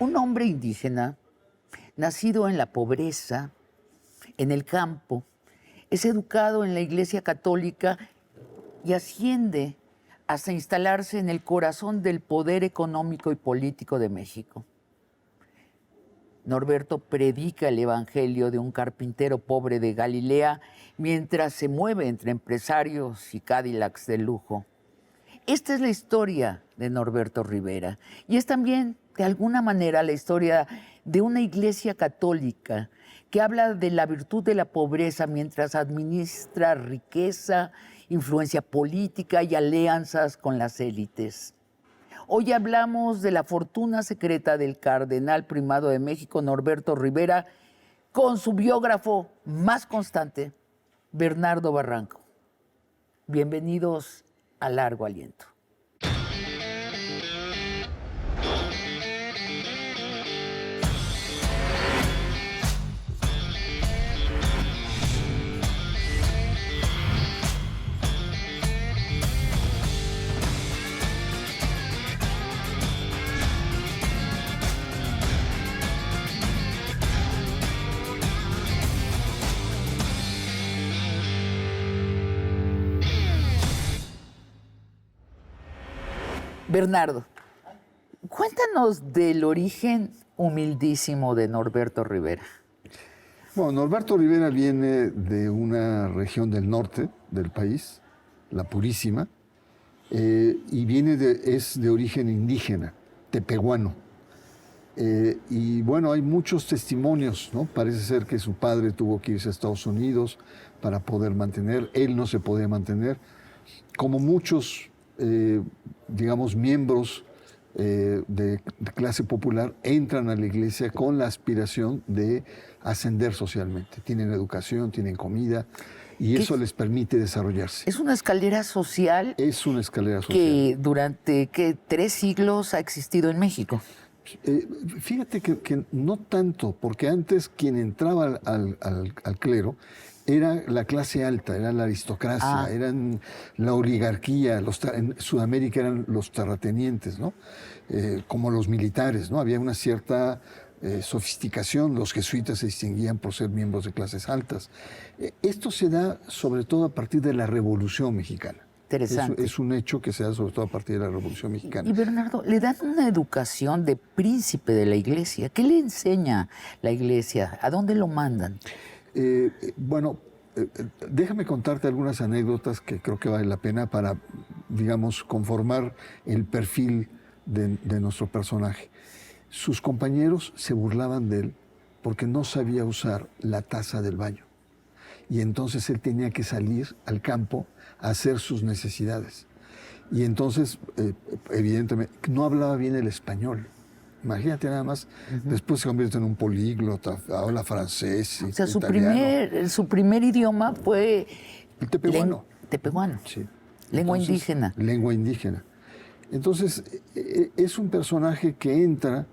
Un hombre indígena, nacido en la pobreza, en el campo, es educado en la Iglesia Católica y asciende hasta instalarse en el corazón del poder económico y político de México. Norberto predica el evangelio de un carpintero pobre de Galilea mientras se mueve entre empresarios y Cadillacs de lujo. Esta es la historia de Norberto Rivera y es también, de alguna manera, la historia de una iglesia católica que habla de la virtud de la pobreza mientras administra riqueza, influencia política y alianzas con las élites. Hoy hablamos de la fortuna secreta del cardenal primado de México, Norberto Rivera, con su biógrafo más constante, Bernardo Barranco. Bienvenidos a Largo Aliento. Bernardo, cuéntanos del origen humildísimo de Norberto Rivera. Bueno, Norberto Rivera viene de una región del norte del país, la Purísima, y es de origen indígena, tepehuano. Y bueno, hay muchos testimonios, ¿no? Parece ser que su padre tuvo que irse a Estados Unidos para poder mantener, él no se podía mantener, como muchos digamos, miembros de clase popular entran a la iglesia con la aspiración de ascender socialmente. Tienen educación, tienen comida y eso les permite desarrollarse. Es una escalera social. Es una escalera social. Que durante 3 siglos ha existido en México. Fíjate que no tanto, porque antes quien entraba al clero era la clase alta, era la aristocracia, eran la oligarquía, en Sudamérica eran los terratenientes, ¿no? Como los militares, ¿no? Había una cierta sofisticación, los jesuitas se distinguían por ser miembros de clases altas. Esto se da sobre todo a partir de la Revolución Mexicana. Interesante. Es un hecho que se da sobre todo a partir de la Revolución Mexicana. Y Bernardo, le dan una educación de príncipe de la iglesia. ¿Qué le enseña la iglesia? ¿A dónde lo mandan? Bueno, déjame contarte algunas anécdotas que creo que vale la pena para, digamos, conformar el perfil de nuestro personaje. Sus compañeros se burlaban de él porque no sabía usar la taza del baño. Y entonces él tenía que salir al campo a hacer sus necesidades. Y entonces, evidentemente, no hablaba bien el español. Imagínate nada más, después se convierte en un políglota, habla francés, o sea, italiano. su primer idioma fue el tepehuano. Tepehuano. Sí. Lengua Entonces, indígena. Lengua indígena. Entonces, es un personaje que entra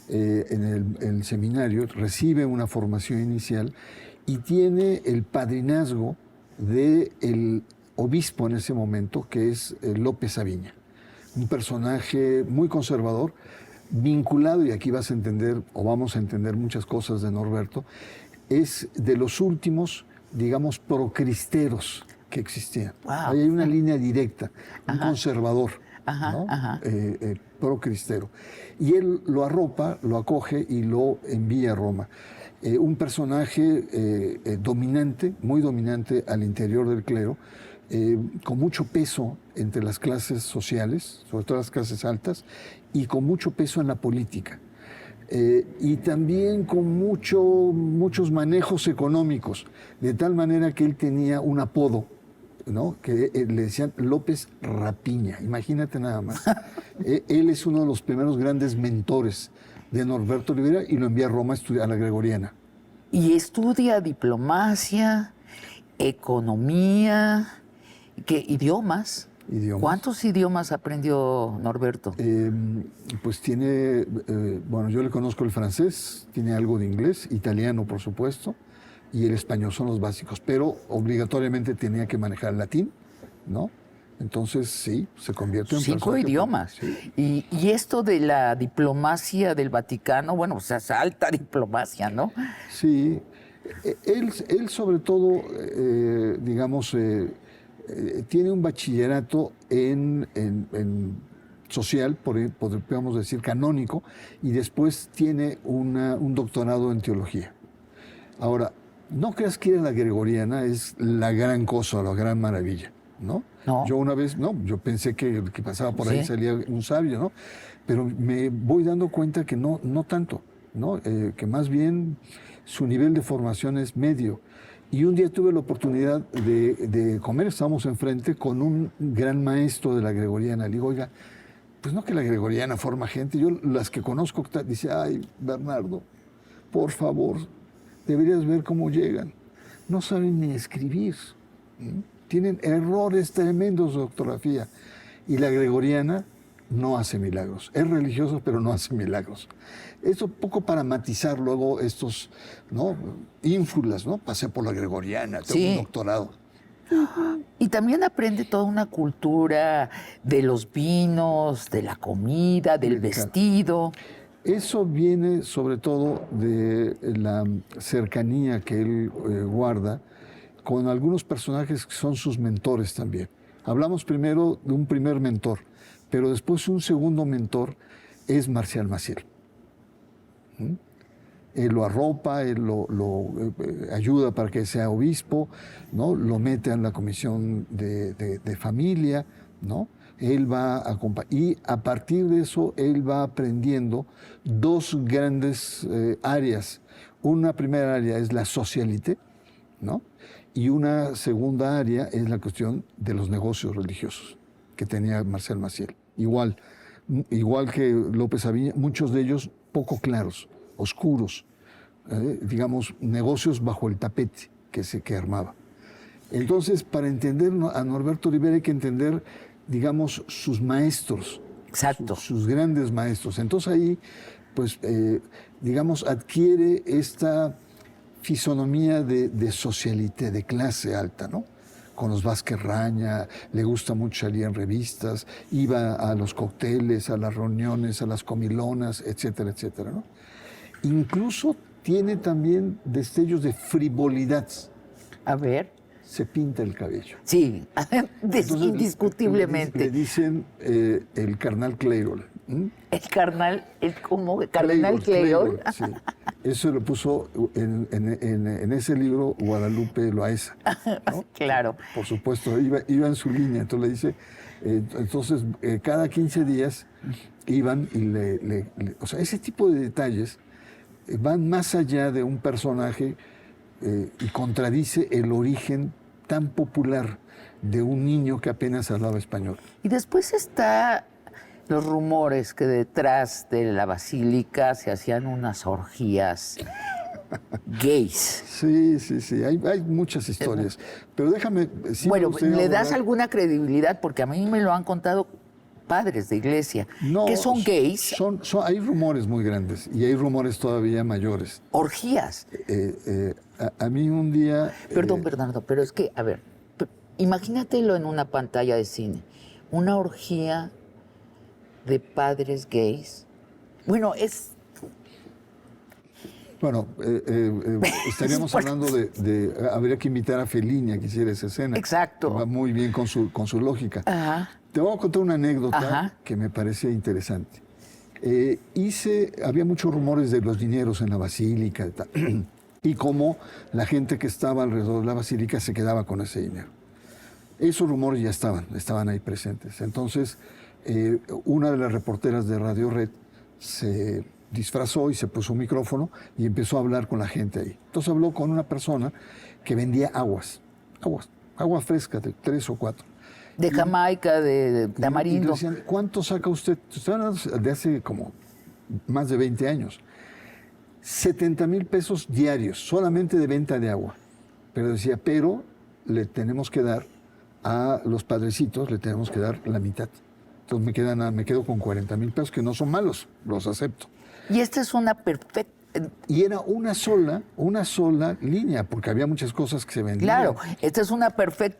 en el seminario, recibe una formación inicial y tiene el padrinazgo del obispo en ese momento, que es López Aviña. Un personaje muy conservador, vinculado, y aquí vas a entender, o vamos a entender muchas cosas de Norberto, es de los últimos, digamos, procristeros que existían. Wow. Ahí hay una línea directa, un conservador, ¿no? Ajá. Procristero. Y él lo arropa, lo acoge y lo envía a Roma. Un personaje dominante, muy dominante al interior del clero, con mucho peso entre las clases sociales, sobre todo las clases altas, y con mucho peso en la política. Y también con muchos manejos económicos, de tal manera que él tenía un apodo, ¿no? Que le decían López Rapiña, imagínate nada más. Él es uno de los primeros grandes mentores de Norberto Rivera y lo envía a Roma a estudiar a la Gregoriana. Y estudia diplomacia, economía, idiomas. ¿Cuántos idiomas aprendió Norberto? Pues tiene, bueno, yo le conozco el francés, tiene algo de inglés, italiano por supuesto, y el español son los básicos, pero obligatoriamente tenía que manejar el latín, ¿no? Entonces, sí, se convierte en 5 personaje. idiomas. Sí. Y esto de la diplomacia del Vaticano, bueno, o sea, es alta diplomacia, ¿no? Sí, él sobre todo, digamos, tiene un bachillerato en social, podríamos decir canónico, y después tiene un doctorado en teología. Ahora, no creas que la gregoriana es la gran cosa, la gran maravilla, ¿no? No. Yo una vez, no, yo pensé que el que pasaba por ahí Sí. salía un sabio, ¿no? Pero me voy dando cuenta que no tanto, ¿no? Que más bien su nivel de formación es medio. Y un día tuve la oportunidad de comer, estábamos enfrente con un gran maestro de la gregoriana. Le digo, oiga, pues no que la gregoriana forma gente, yo las que conozco, dice, ay, Bernardo, por favor, deberías ver cómo llegan. No saben ni escribir. Tienen errores tremendos de ortografía. Y la gregoriana no hace milagros. Es religioso, pero no hace milagros. Eso poco para matizar luego estos, ¿no? Ínfulas, ¿no? Pasé por la gregoriana, tengo Sí. un doctorado. Y también aprende toda una cultura de los vinos, de la comida, del Claro. vestido. Eso viene sobre todo de la cercanía que él guarda con algunos personajes que son sus mentores también. Hablamos primero de un primer mentor, pero después un segundo mentor es Marcial Maciel. Él lo arropa, él lo ayuda para que sea obispo, ¿no? Lo mete en la comisión de familia, ¿no? Él va a y a partir de eso él va aprendiendo dos grandes áreas. Una primera área es la socialité, ¿no? Y una segunda área es la cuestión de los negocios religiosos que tenía Marcial Maciel. Igual que López Aviña, muchos de ellos poco claros, oscuros, digamos, negocios bajo el tapete que armaba. Entonces, para entender a Norberto Rivera hay que entender, digamos, sus maestros. Exacto. Sus grandes maestros. Entonces ahí, pues, digamos, adquiere esta fisonomía de socialité, de clase alta, ¿no? Con los Vázquez Raña, le gusta mucho salir en revistas, iba a los cócteles, a las reuniones, a las comilonas, etcétera, etcétera, ¿no? Incluso tiene también destellos de frivolidad. A ver. Se pinta el cabello. Sí, Entonces, indiscutiblemente. Le dicen el carnal Clairol. El carnal, como cardenal Clairol. Sí. Eso lo puso en ese libro Guadalupe Loaesa, ¿no? Claro. Por supuesto, iba en su línea. Entonces le dice, entonces cada 15 días iban y o sea, ese tipo de detalles van más allá de un personaje y contradice el origen tan popular de un niño que apenas hablaba español. Y después está los rumores que detrás de la basílica se hacían unas orgías gays. Sí, hay muchas historias. Pero déjame... Sí, bueno, ¿le das alguna credibilidad? Porque a mí me lo han contado padres de iglesia, no, que son gays. Hay rumores muy grandes y hay rumores todavía mayores. Orgías. A mí un día... Perdón, Bernardo, pero es que, a ver, imagínatelo en una pantalla de cine. Una orgía de padres gays. Bueno, es... Bueno, estaríamos hablando de... Habría que invitar a Fellini a que hiciera esa escena. Exacto. Va muy bien con su lógica. Ajá. Te voy a contar una anécdota Ajá. que me parece interesante. Había muchos rumores de los dineros en la basílica y cómo la gente que estaba alrededor de la basílica se quedaba con ese dinero. Esos rumores ya estaban ahí presentes. Entonces, una de las reporteras de Radio Red se disfrazó y se puso un micrófono y empezó a hablar con la gente ahí. Entonces habló con una persona que vendía agua fresca de 3 o 4. De Jamaica, de tamarindo. Y le decían, ¿cuánto saca usted? Estoy hablando de hace como más de 20 años. 70,000 pesos diarios, solamente de venta de agua. Pero decía, pero le tenemos que dar a los padrecitos, le tenemos que dar la mitad. Entonces me quedo con 40,000 pesos, que no son malos, los acepto. Y esta es una perfecta Y era una sola línea, porque había muchas cosas que se vendían. Claro, esta es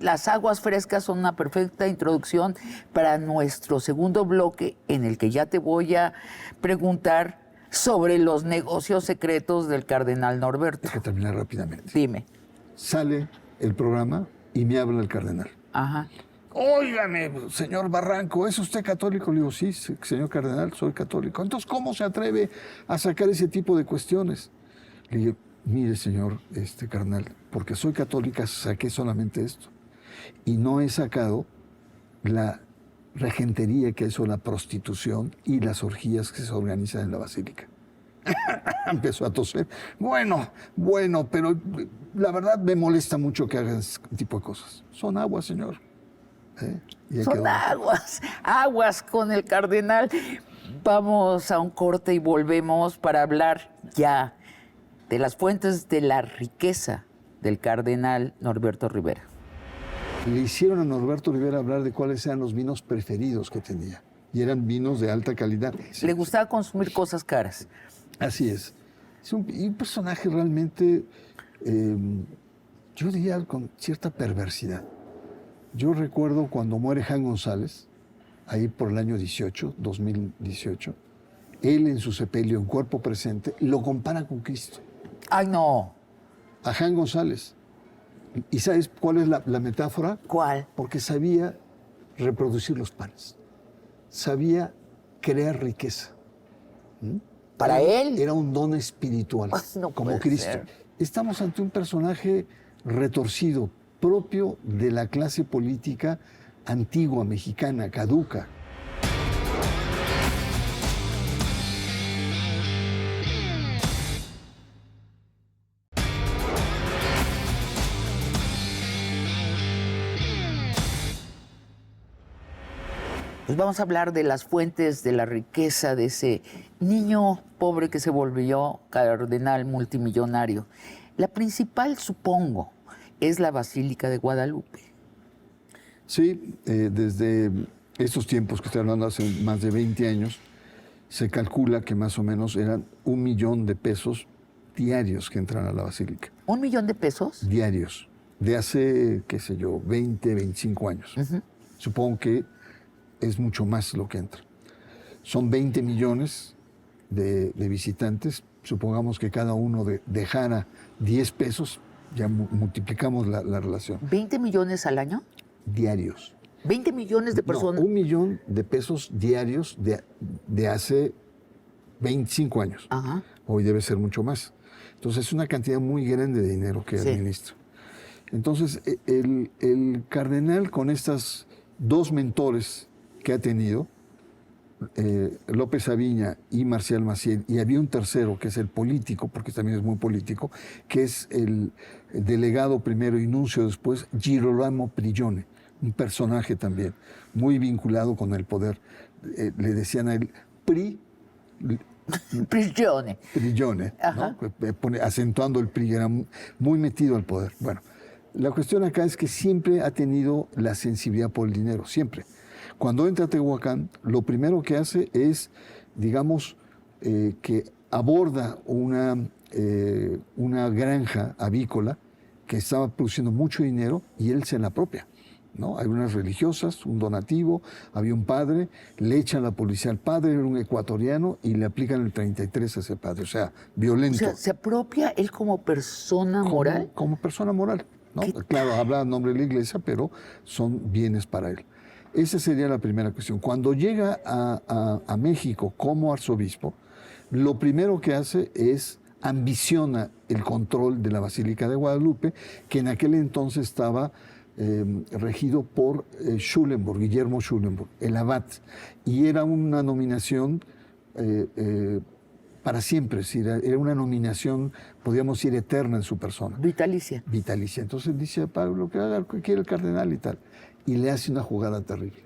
las aguas frescas son una perfecta introducción para nuestro segundo bloque, en el que ya te voy a preguntar sobre los negocios secretos del cardenal Norberto. Deja terminar rápidamente. Dime. Sale el programa y me habla el cardenal. Ajá. Óigame, señor Barranco, ¿es usted católico? Le digo, sí, señor cardenal, soy católico. Entonces, ¿cómo se atreve a sacar ese tipo de cuestiones? Le digo, mire, señor cardenal, porque soy católica, saqué solamente esto. Y no he sacado la regentería que es la prostitución y las orgías que se organizan en la basílica. Empezó a toser. Bueno, pero la verdad me molesta mucho que hagan ese tipo de cosas. Son aguas, señor. Son aguas con el cardenal. Vamos a un corte y volvemos para hablar ya de las fuentes de la riqueza del cardenal Norberto Rivera. Le hicieron a Norberto Rivera hablar de cuáles eran los vinos preferidos que tenía. Y eran vinos de alta calidad. Le gustaba consumir cosas caras. Así es. Es un personaje realmente, yo diría, con cierta perversidad. Yo recuerdo cuando muere Jan González, ahí por el año 2018, él en su sepelio, en cuerpo presente, lo compara con Cristo. ¡Ay, no! A Jan González. ¿Y sabes cuál es la metáfora? ¿Cuál? Porque sabía reproducir los panes. Sabía crear riqueza. ¿Para él? Era un don espiritual, no como Cristo. Ser. Estamos ante un personaje retorcido, propio de la clase política antigua, mexicana, caduca. Pues vamos a hablar de las fuentes de la riqueza de ese niño pobre que se volvió cardenal multimillonario. La principal, supongo, es la Basílica de Guadalupe. Sí, desde estos tiempos que estoy hablando, hace más de 20 años, se calcula que más o menos eran 1 millón de pesos diarios que entran a la Basílica. ¿1 millón de pesos? Diarios, de hace, qué sé yo, 20, 25 años. Supongo que es mucho más lo que entra. Son 20 millones de visitantes. Supongamos que cada uno dejara 10 pesos, ya multiplicamos la relación. ¿20 millones al año? Diarios. 20 millones de personas. No, 1 millón de pesos diarios de hace 25 años. Ajá. Hoy debe ser mucho más. Entonces es una cantidad muy grande de dinero que administra. Entonces el cardenal, con estas dos mentores que ha tenido, López Aviña y Marcial Maciel, y había un tercero que es el político, porque también es muy político, que es el delegado primero y nuncio después, Girolamo Prigione, un personaje también muy vinculado con el poder. Le decían a él Prigione. Prigione, ¿no? Acentuando el PRI, era muy metido al poder. Bueno, la cuestión acá es que siempre ha tenido la sensibilidad por el dinero, siempre. Cuando entra a Tehuacán, lo primero que hace es, digamos, que aborda una granja avícola que estaba produciendo mucho dinero y él se la apropia, ¿no? Hay unas religiosas, un donativo, había un padre, le echan la policía al padre, era un ecuatoriano, y le aplican el 33 a ese padre, o sea, violento. O sea, ¿se apropia él como persona moral? Como persona moral, ¿no? Claro, habla en nombre de la iglesia, pero son bienes para él. Esa sería la primera cuestión. Cuando llega a México como arzobispo, lo primero que hace es ambiciona el control de la Basílica de Guadalupe, que en aquel entonces estaba regido por Schulenburg, Guillermo Schulenburg, el abad, y era una nominación para siempre, es decir, era una nominación, podríamos decir, eterna en su persona. Vitalicia. Vitalicia. Entonces dice, Pablo, que haga lo que quiere el cardenal y tal. Y le hace una jugada terrible,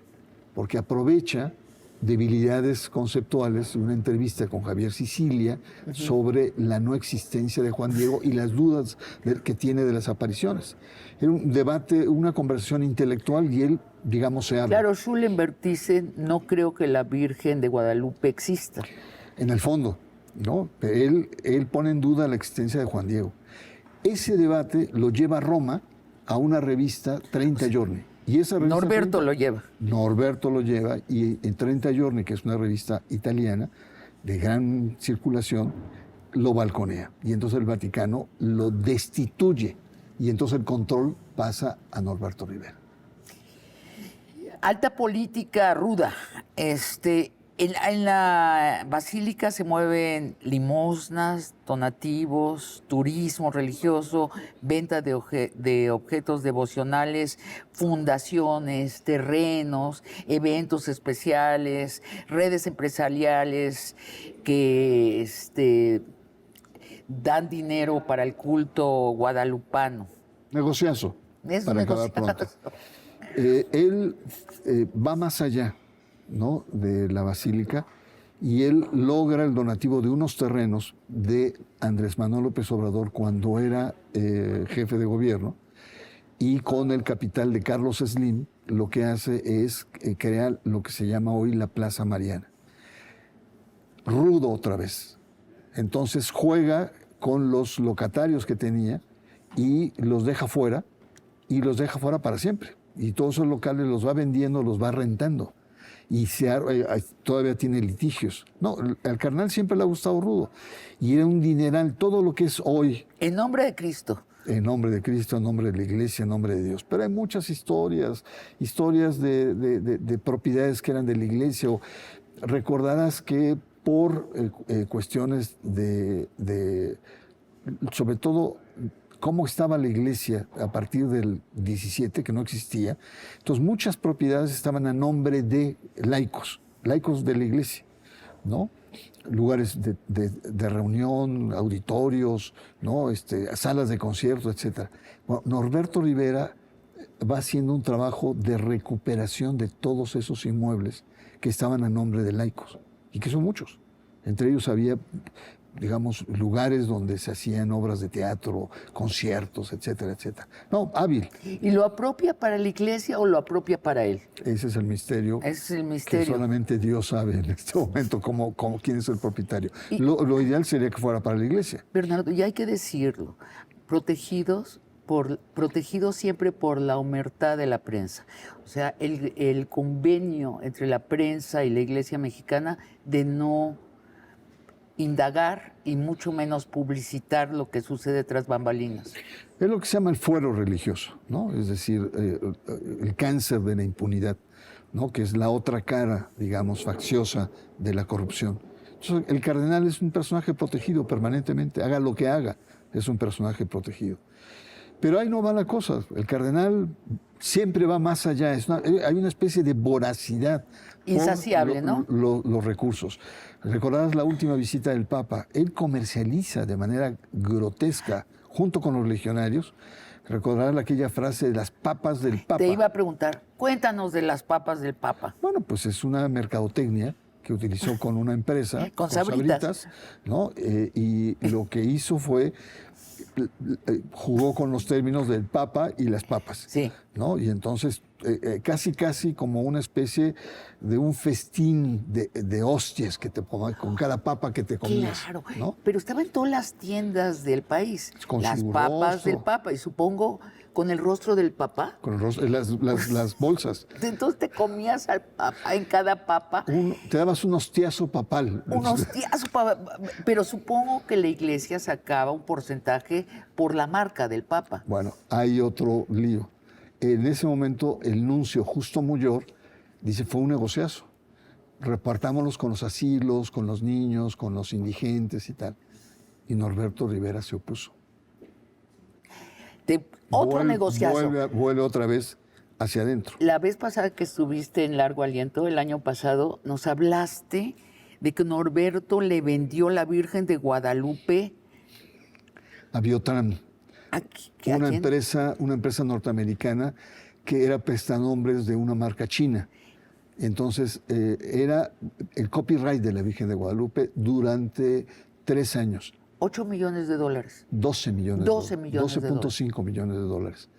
porque aprovecha debilidades conceptuales, una entrevista con Javier Sicilia sobre la no existencia de Juan Diego y las dudas que tiene de las apariciones. Era un debate, una conversación intelectual, y él, digamos, se habla. Claro, Schulenburg dice, no creo que la Virgen de Guadalupe exista. En el fondo, ¿no? Él pone en duda la existencia de Juan Diego. Ese debate lo lleva a Roma a una revista 30 Giorni. Y esa revista Norberto lo lleva. Norberto lo lleva y en 30 Giorni, que es una revista italiana de gran circulación, lo balconea. Y entonces el Vaticano lo destituye. Y entonces el control pasa a Norberto Rivera. Alta política ruda. En la basílica se mueven limosnas, donativos, turismo religioso, venta de objetos devocionales, fundaciones, terrenos, eventos especiales, redes empresariales que dan dinero para el culto guadalupano. Negociazo, Es para acabar pronto. Él va más allá, ¿no?, de la basílica, y él logra el donativo de unos terrenos de Andrés Manuel López Obrador cuando era jefe de gobierno, y con el capital de Carlos Slim lo que hace es crear lo que se llama hoy la Plaza Mariana. Rudo otra vez. Entonces juega con los locatarios que tenía y los deja fuera, y los deja fuera para siempre. Y todos esos locales los va vendiendo, los va rentando. Y todavía tiene litigios. No, al carnal siempre le ha gustado rudo. Y era un dineral, todo lo que es hoy. En nombre de Cristo. En nombre de Cristo, en nombre de la iglesia, en nombre de Dios. Pero hay muchas historias de propiedades que eran de la iglesia. O recordarás que por cuestiones sobre todo, cómo estaba la iglesia a partir del 17, que no existía. Entonces, muchas propiedades estaban a nombre de laicos de la iglesia, ¿no? Lugares de reunión, auditorios, ¿no? Salas de conciertos, etc. Bueno, Norberto Rivera va haciendo un trabajo de recuperación de todos esos inmuebles que estaban a nombre de laicos, y que son muchos. Entre ellos había, digamos, lugares donde se hacían obras de teatro, conciertos, etcétera, etcétera. No, hábil. ¿Y lo apropia para la iglesia o lo apropia para él? Ese es el misterio. Ese es el misterio. Que solamente Dios sabe en este momento quién es el propietario. Lo ideal sería que fuera para la iglesia. Bernardo, y hay que decirlo, protegidos siempre por la omertad de la prensa. O sea, el convenio entre la prensa y la iglesia mexicana de no indagar y mucho menos publicitar lo que sucede tras bambalinas. Es lo que se llama el fuero religioso, ¿no? Es decir, el cáncer de la impunidad, ¿no?, que es la otra cara, digamos, facciosa de la corrupción. Entonces, el cardenal es un personaje protegido permanentemente, haga lo que haga, es un personaje protegido. Pero ahí no va la cosa, el cardenal siempre va más allá, hay una especie de voracidad. Insaciable, ¿no? Los recursos. Recordarás la última visita del Papa. Él comercializa de manera grotesca, junto con los legionarios. Recordarás aquella frase de las papas del Papa. Te iba a preguntar, cuéntanos de las papas del Papa. Bueno, pues es una mercadotecnia que utilizó con una empresa, con Sabritas, ¿no? Y lo que hizo fue jugó con los términos del Papa y las papas, sí, ¿no? Y entonces casi como una especie de un festín de hostias que te ponías con cada papa que te comías. Claro, ¿no? Pero estaba en todas las tiendas del país, con las su papas rostro. del Papa, y supongo con el rostro del Papa. Con el rostro, las bolsas. Entonces te comías al Papa en cada papa. Te dabas un hostiazo papal. Un hostiazo, pero supongo que la iglesia sacaba un porcentaje por la marca del Papa. Bueno, hay otro lío. En ese momento, el nuncio Justo Muyor dice, fue un negociazo. Repartámonos con los asilos, con los niños, con los indigentes y tal. Y Norberto Rivera se opuso. Otro negociazo. Vuelve otra vez hacia adentro. La vez pasada que estuviste en Largo Aliento, el año pasado, nos hablaste de que Norberto le vendió la Virgen de Guadalupe a Biotram. Una empresa norteamericana que era prestanombres de una marca china. Entonces, era el copyright de la Virgen de Guadalupe durante 3 años. $8 millones. 12 millones. 12.5 millones de dólares.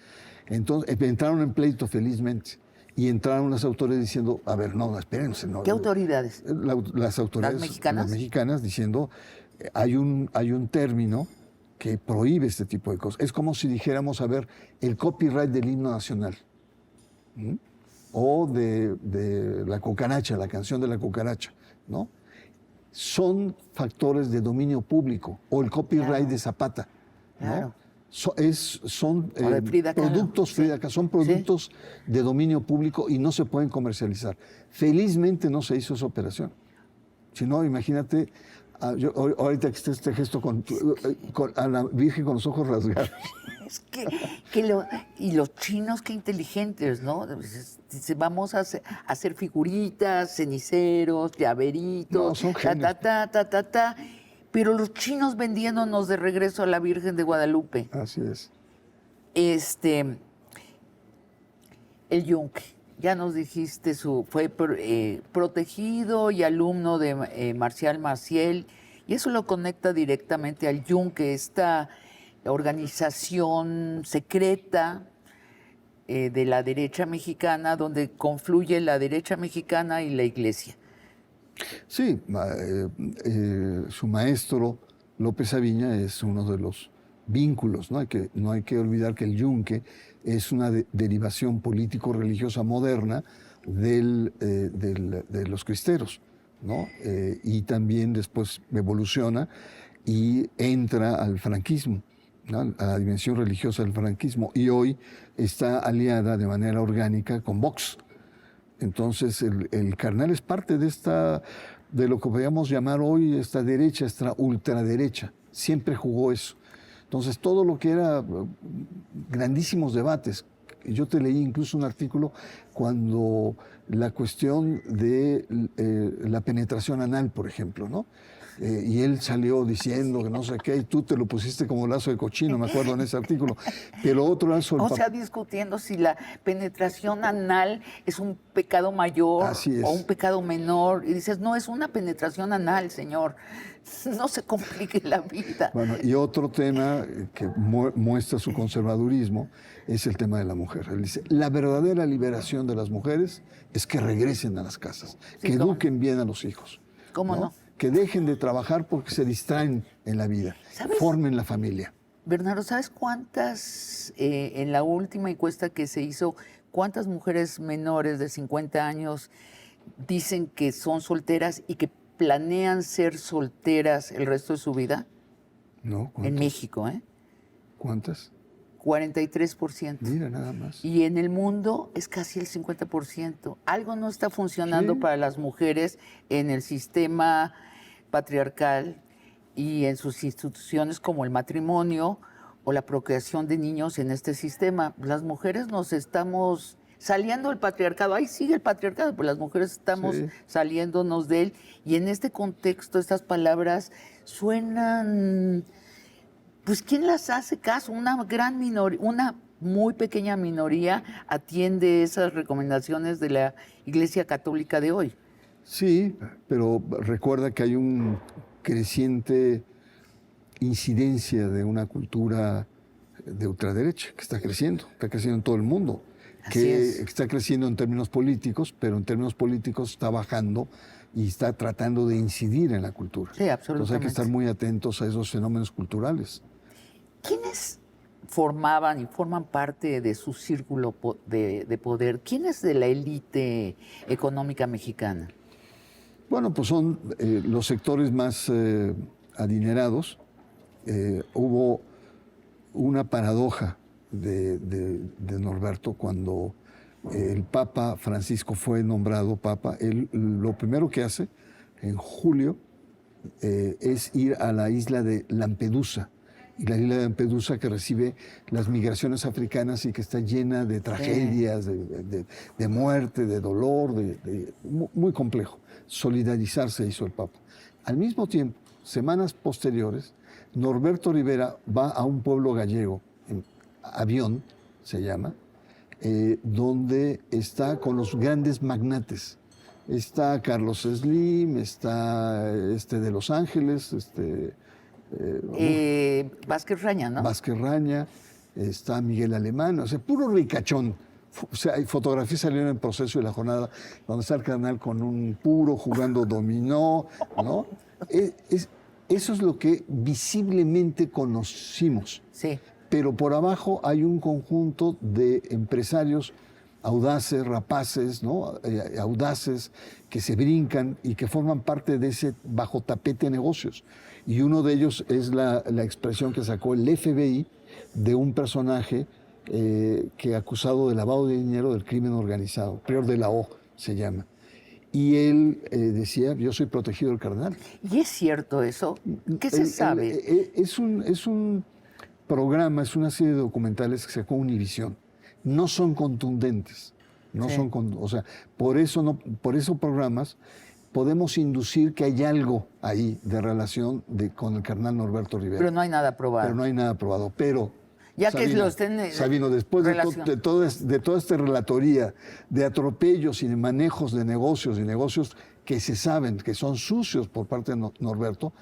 Entonces, entraron en pleito felizmente. Y entraron las autoridades diciendo, a ver, no, espérense. No, ¿Qué autoridades? Las autoridades ¿Las mexicanas? Las mexicanas diciendo, hay un término que prohíbe este tipo de cosas. Es como si dijéramos, a ver, el copyright del himno nacional. ¿Mm? O de la cucaracha, la canción de la cucaracha, ¿no? Son factores de dominio público, o el copyright de Zapata, ¿no? Claro. Son O de Frida Kahlo. productos, Frida Kahlo, son productos de dominio público y no se pueden comercializar. Felizmente no se hizo esa operación. Si no, imagínate, ahorita que esté este gesto con a la Virgen con los ojos rasgados. Es que y los chinos, qué inteligentes, ¿no? Dice, vamos a hacer figuritas, ceniceros, llaveritos, No, son genios. pero los chinos vendiéndonos de regreso a la Virgen de Guadalupe. Así es. El Yunque, ya nos dijiste, fue protegido y alumno de Marcial Maciel, y eso lo conecta directamente al Yunque, esta organización secreta de la derecha mexicana, donde confluye la derecha mexicana y la iglesia. Sí, su maestro López Aviña es uno de los vínculos, ¿no? No hay que olvidar que el Yunque es una derivación político-religiosa moderna de los cristeros, ¿no? Y también después evoluciona y entra al franquismo, ¿no? A la dimensión religiosa del franquismo, y hoy está aliada de manera orgánica con Vox. Entonces el carnal es parte de lo que podríamos llamar hoy esta derecha, esta ultraderecha. Siempre jugó eso. Entonces todo lo que era grandísimos debates. Yo te leí incluso un artículo cuando la cuestión de la penetración anal, por ejemplo, ¿no? Y él salió diciendo que no sé qué, y tú te lo pusiste como lazo de cochino, me acuerdo en ese artículo. Pero otro lazo... O sea, discutiendo si la penetración anal es un pecado mayor o un pecado menor. Y dices, no, es una penetración anal, señor. No se complique la vida. Bueno, y otro tema que muestra su conservadurismo es el tema de la mujer. Él dice, la verdadera liberación de las mujeres es que regresen a las casas, Sí, que eduquen bien a los hijos. ¿Cómo no? Que dejen de trabajar porque se distraen en la vida, ¿Sabes? Formen la familia. Bernardo, ¿sabes cuántas, en la última encuesta que se hizo, cuántas mujeres menores de 50 años dicen que son solteras y que planean ser solteras el resto de su vida? No, En México, ¿eh? ¿Cuántas? 43%. Mira, nada más. Y en el mundo es casi el 50%. Algo no está funcionando para las mujeres en el sistema patriarcal y en sus instituciones como el matrimonio o la procreación de niños en este sistema. Las mujeres nos estamos saliendo del patriarcado. Ahí sigue el patriarcado, pero las mujeres estamos saliéndonos de él. Y en este contexto, estas palabras suenan... Pues, ¿quién las hace caso? Una gran minoría, una muy pequeña minoría atiende esas recomendaciones de la Iglesia Católica de hoy. Sí, pero recuerda que hay un creciente incidencia de una cultura de ultraderecha que está creciendo en todo el mundo, que está creciendo en términos políticos, pero en términos políticos está bajando y está tratando de incidir en la cultura. Sí, absolutamente. Entonces hay que estar muy atentos a esos fenómenos culturales. ¿Quiénes formaban y forman parte de su círculo de poder? ¿Quiénes de la élite económica mexicana? Bueno, pues son los sectores más adinerados. Hubo una paradoja de Norberto cuando el Papa Francisco fue nombrado Papa. Él lo primero que hace en julio es ir a la isla de Lampedusa. Y la isla de Lampedusa que recibe las migraciones africanas y que está llena de tragedias, de muerte, de dolor, muy complejo. Solidarizarse hizo el Papa. Al mismo tiempo, semanas posteriores, Norberto Rivera va a un pueblo gallego, en Avión se llama, donde está con los grandes magnates. Está Carlos Slim, está de Los Ángeles, Vázquez Raña, ¿no? Vázquez Raña, está Miguel Alemán, o sea, puro ricachón. O sea, hay fotografías salieron en Proceso de la Jornada, donde está el carnal con un puro jugando dominó, ¿no? Eso es lo que visiblemente conocimos. Sí. Pero por abajo hay un conjunto de empresarios audaces, rapaces, ¿no? Audaces, que se brincan y que forman parte de ese bajo tapete de negocios. Y uno de ellos es la expresión que sacó el FBI de un personaje que acusado de lavado de dinero del crimen organizado, peor de la O se llama. Y él decía, yo soy protegido del cardenal. ¿Y es cierto eso? ¿Qué se sabe? Es un programa, es una serie de documentales que sacó Univisión. No son contundentes, no Sí. son, o sea, por esos programas podemos inducir que hay algo ahí de relación con el cardenal Norberto Rivera. Pero no hay nada probado. Pero no hay nada probado. Pero ya que Sabino, lo estén Sabino, después de toda esta relatoría de atropellos y de manejos de negocios y negocios que se saben que son sucios por parte de Norberto,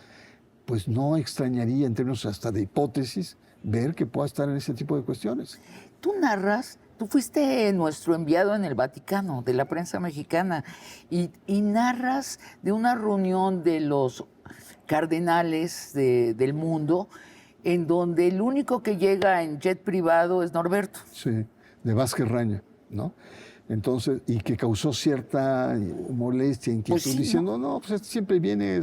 pues no extrañaría en términos hasta de hipótesis ver que pueda estar en ese tipo de cuestiones. Tú narras, tú fuiste nuestro enviado en el Vaticano, de la prensa mexicana, y narras de una reunión de los cardenales del mundo, en donde el único que llega en jet privado es Norberto. Sí, de Vázquez Raña, ¿no? Entonces, y que causó cierta molestia, inquietud, Pues sí, diciendo, no, pues siempre viene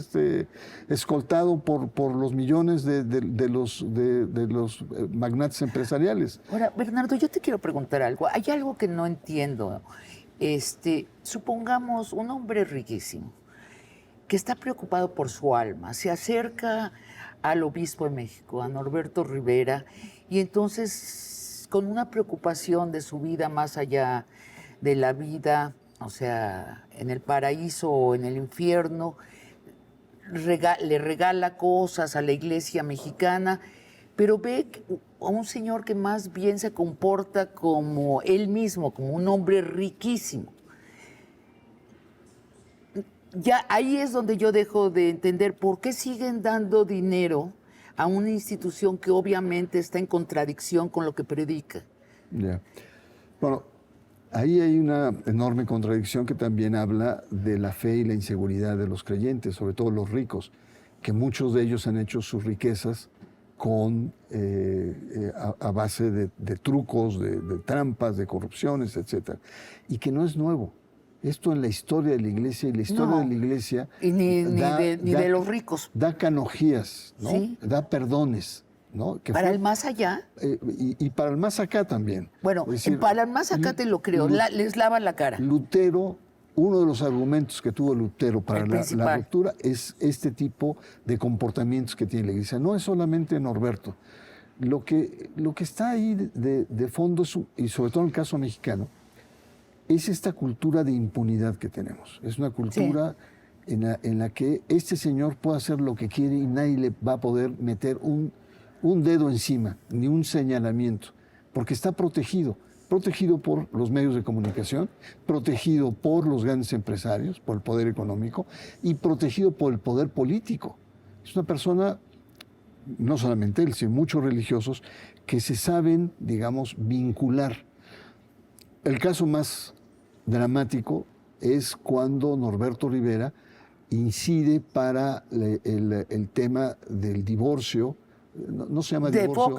escoltado por los millones de los magnates empresariales. Ahora, Bernardo, yo te quiero preguntar algo. Hay algo que no entiendo. Supongamos un hombre riquísimo que está preocupado por su alma, se acerca al obispo de México, a Norberto Rivera, y entonces con una preocupación de su vida más allá de la vida, o sea, en el paraíso o en el infierno, le regala cosas a la iglesia mexicana, pero ve a un señor que más bien se comporta como él mismo, como un hombre riquísimo. Ya ahí es donde yo dejo de entender por qué siguen dando dinero a una institución que obviamente está en contradicción con lo que predica. Ya. Bueno, ahí hay una enorme contradicción que también habla de la fe y la inseguridad de los creyentes, sobre todo los ricos, que muchos de ellos han hecho sus riquezas a base de trucos, de trampas, de corrupciones, etc. Y que no es nuevo. Esto en la historia de la Iglesia, y la historia de la Iglesia... Y ni de los ricos. Da canojías, ¿no? Sí. Da perdones, ¿no? ¿Para el más allá? Y para el más acá también. Bueno, Es decir, para el más acá te lo creo, les lava la cara. Lutero, uno de los argumentos que tuvo Lutero para la ruptura es este tipo de comportamientos que tiene la Iglesia. No es solamente Norberto. Lo que está ahí de fondo, y sobre todo en el caso mexicano, es esta cultura de impunidad que tenemos. Es una cultura en la que este señor puede hacer lo que quiere y nadie le va a poder meter un dedo encima, ni un señalamiento, porque está protegido por los medios de comunicación, protegido por los grandes empresarios, por el poder económico y protegido por el poder político. Es una persona, no solamente él, sino muchos religiosos, que se saben, digamos, vincular. El caso más dramático es cuando Norberto Rivera incide para el tema del divorcio, no se llama divorcio.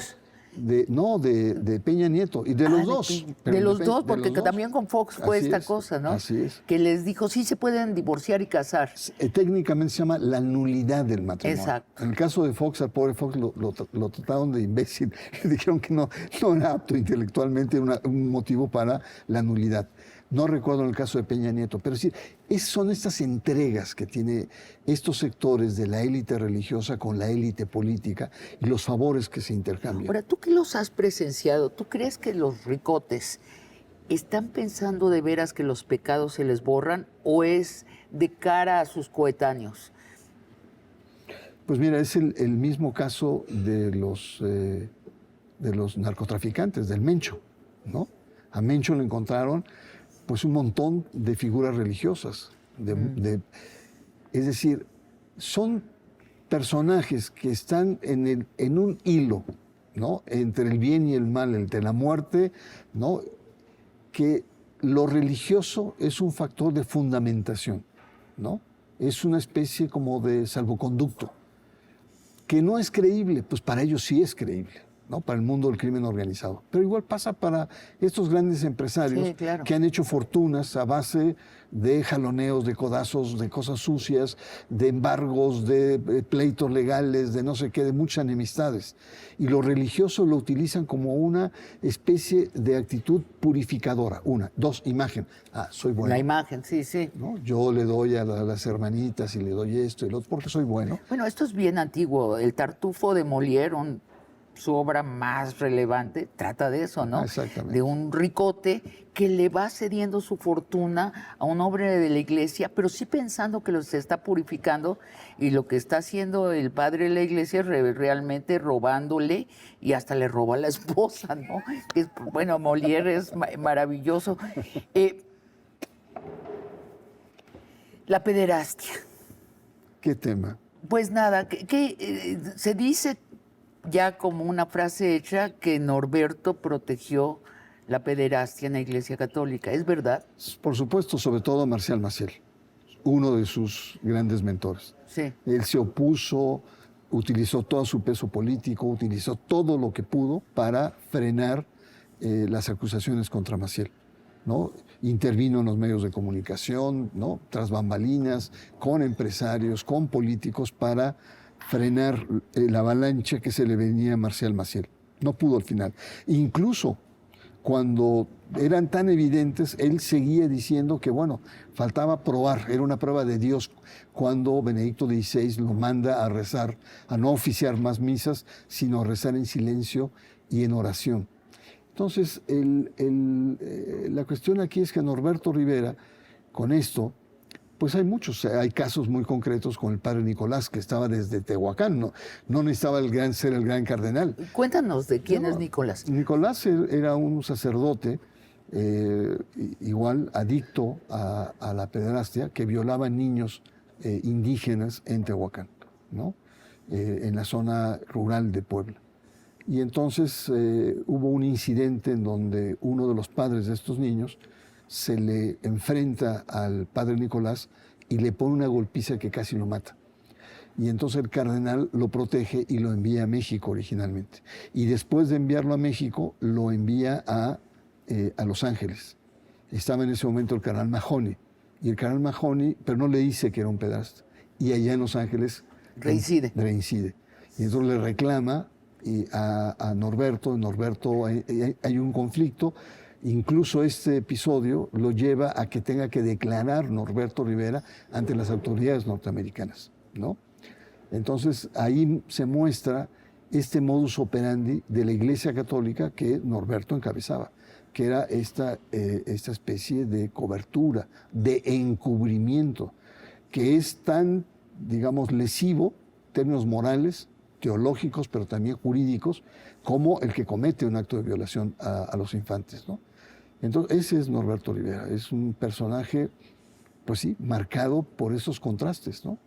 ¿De Fox? De Peña Nieto, y de los dos. De los dos, porque también con Fox fue esta cosa, ¿no? Así es. Que les dijo, sí se pueden divorciar y casar. Técnicamente se llama la nulidad del matrimonio. Exacto. En el caso de Fox, al pobre Fox lo trataron de imbécil, le dijeron que no era apto intelectualmente, un motivo para la nulidad. No recuerdo en el caso de Peña Nieto, pero sí, son estas entregas que tiene estos sectores de la élite religiosa con la élite política y los favores que se intercambian. Ahora, tú que los has presenciado, ¿tú crees que los ricotes están pensando de veras que los pecados se les borran o es de cara a sus coetáneos? Pues mira, es el mismo caso de los narcotraficantes, del Mencho, ¿no? A Mencho le encontraron pues un montón de figuras religiosas. Es decir, son personajes que están en un hilo, ¿no? Entre el bien y el mal, entre la muerte, ¿no? Que lo religioso es un factor de fundamentación, ¿no? Es una especie como de salvoconducto. que no es creíble, pues para ellos sí es creíble, ¿no? Para el mundo del crimen organizado. Pero igual pasa para estos grandes empresarios Sí, claro. que han hecho fortunas a base de jaloneos, de codazos, de cosas sucias, de embargos, de pleitos legales, de no sé qué, de muchas enemistades. Y los religiosos lo utilizan como una especie de actitud purificadora. Una. Dos, imagen. Ah, soy bueno. La imagen, sí, sí. ¿No? Yo le doy a las hermanitas y le doy esto y lo otro porque soy bueno. Bueno, esto es bien antiguo. El Tartufo de Molière, su obra más relevante, trata de eso, ¿no? Exactamente. De un ricote que le va cediendo su fortuna a un hombre de la iglesia, pero sí pensando que se está purificando, y lo que está haciendo el padre de la iglesia es realmente robándole, y hasta le roba a la esposa, ¿no? Bueno, Molière es maravilloso. La pederastia. ¿Qué tema? Pues nada, se dice ya como una frase hecha que Norberto protegió la pederastia en la Iglesia Católica. ¿Es verdad? Por supuesto, sobre todo Marcial Maciel, uno de sus grandes mentores. Sí. Él se opuso, utilizó todo su peso político, utilizó todo lo que pudo para frenar las acusaciones contra Maciel, ¿no? Intervino en los medios de comunicación, ¿no? Tras bambalinas, con empresarios, con políticos para frenar la avalancha que se le venía a Marcial Maciel. No pudo al final. Incluso cuando eran tan evidentes, él seguía diciendo que, bueno, faltaba probar, era una prueba de Dios cuando Benedicto XVI lo manda a rezar, a no oficiar más misas, sino a rezar en silencio y en oración. Entonces, la cuestión aquí es que Norberto Rivera, con esto, pues hay casos muy concretos con el padre Nicolás, que estaba desde Tehuacán, no necesitaba ser el gran cardenal. Cuéntanos de quién es Nicolás. Nicolás era un sacerdote, igual adicto a la pederastia, que violaba niños indígenas en Tehuacán, ¿no? En la zona rural de Puebla. Y entonces hubo un incidente en donde uno de los padres de estos niños se le enfrenta al padre Nicolás y le pone una golpiza que casi lo mata. Y entonces el cardenal lo protege y lo envía a México originalmente. Y después de enviarlo a México, lo envía a Los Ángeles. Estaba en ese momento el cardenal Mahony. Y el cardenal Mahony, pero no le dice que era un pedrasta. Y allá en Los Ángeles reincide. Y entonces le reclama a Norberto. En Norberto hay un conflicto. Incluso este episodio lo lleva a que tenga que declarar Norberto Rivera ante las autoridades norteamericanas, ¿no? Entonces ahí se muestra este modus operandi de la Iglesia Católica que Norberto encabezaba, que era esta especie de cobertura, de encubrimiento, que es tan, digamos, lesivo en términos morales, teológicos, pero también jurídicos, como el que comete un acto de violación a los infantes, ¿no? Entonces, ese es Norberto Rivera, es un personaje, pues sí, marcado por esos contrastes, ¿no?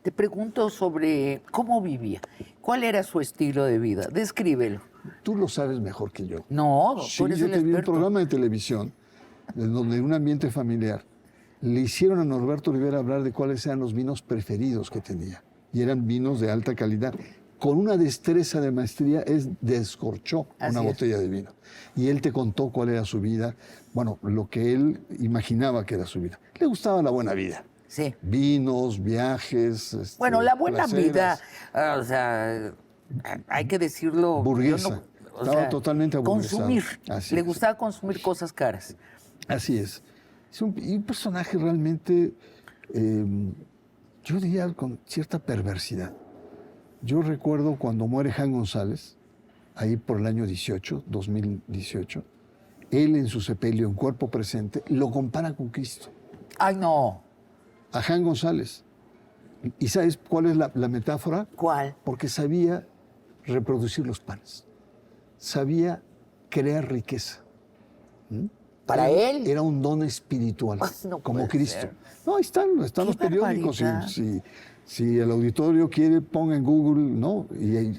Te pregunto sobre cómo vivía, cuál era su estilo de vida, descríbelo. Tú lo sabes mejor que yo. No, sí, tú eres yo el te vi un experto. programa de televisión, en donde en un ambiente familiar, le hicieron a Norberto Rivera hablar de cuáles eran los vinos preferidos que tenía, y eran vinos de alta calidad. Con una destreza de maestría, descorchó una botella de vino. Y él te contó cuál era su vida, bueno, lo que él imaginaba que era su vida. Le gustaba la buena vida. Sí. Vinos, viajes. Bueno, la buena placeres. vida, o sea, hay que decirlo. Burguesa. Estaba totalmente aburguesado. Consumir. Así Le es. gustaba consumir cosas caras. Así es. Es un personaje realmente, yo diría, con cierta perversidad. Yo recuerdo cuando muere Jan González, ahí por el año 2018, él en su sepelio, en cuerpo presente, lo compara con Cristo. Ay, no. A Jan González. ¿Y sabes cuál es la metáfora? ¿Cuál? Porque sabía reproducir los panes. Sabía crear riqueza. ¿Para él? Era un don espiritual, No como puede Cristo. ser. No, ahí están los periódicos. Si el auditorio quiere, ponga en Google, ¿no?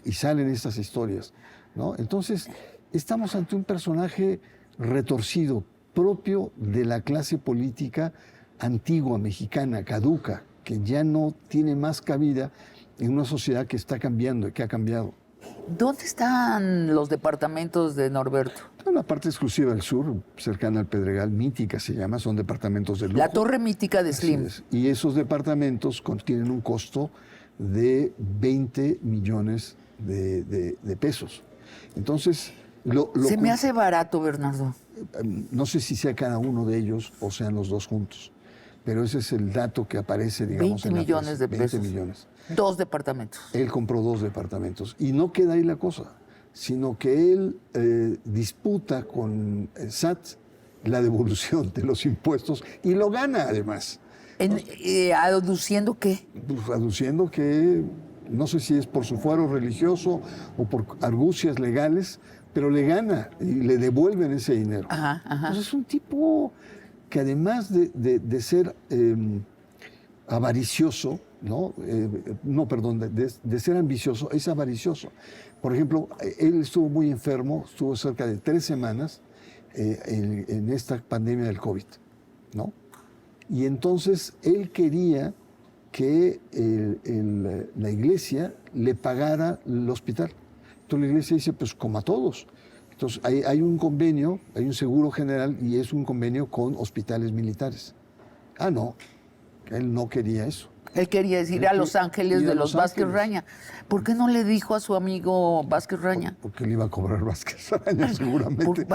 Y salen estas historias, ¿no? Entonces, estamos ante un personaje retorcido, propio de la clase política antigua, mexicana, caduca, que ya no tiene más cabida en una sociedad que está cambiando y que ha cambiado. ¿Dónde están los departamentos de Norberto? En la parte exclusiva del sur, cercana al Pedregal, mítica se llama, son departamentos de lujo. La torre mítica de Así Slim. es. Y esos departamentos tienen un costo de 20 millones de pesos. Entonces, Se me hace barato, Bernardo. no sé si sea cada uno de ellos o sean los dos juntos, pero ese es el dato que aparece, digamos, 20 en la millones de prensa. pesos. 20 millones. 2 departamentos. Él compró 2 departamentos. Y no queda ahí la cosa, sino que él disputa con el SAT la devolución de los impuestos y lo gana además. ¿Aduciendo qué? Pues, aduciendo que no sé si es por su fuero religioso o por argucias legales, pero le gana y le devuelven ese dinero. Ajá, ajá. Entonces es un tipo que además de ser avaricioso, ¿no? De ser ambicioso, es avaricioso. Por ejemplo, él estuvo muy enfermo, estuvo cerca de 3 semanas en esta pandemia del COVID, ¿no? Y entonces él quería que la iglesia le pagara el hospital. Entonces la iglesia dice, pues como a todos. Entonces hay un convenio, hay un seguro general y es un convenio con hospitales militares. Ah, no, él no quería eso. Él quería decir a Los Ángeles de los Vázquez Raña. ¿Por qué no le dijo a su amigo Vázquez Raña? Porque le iba a cobrar Vázquez Raña, seguramente.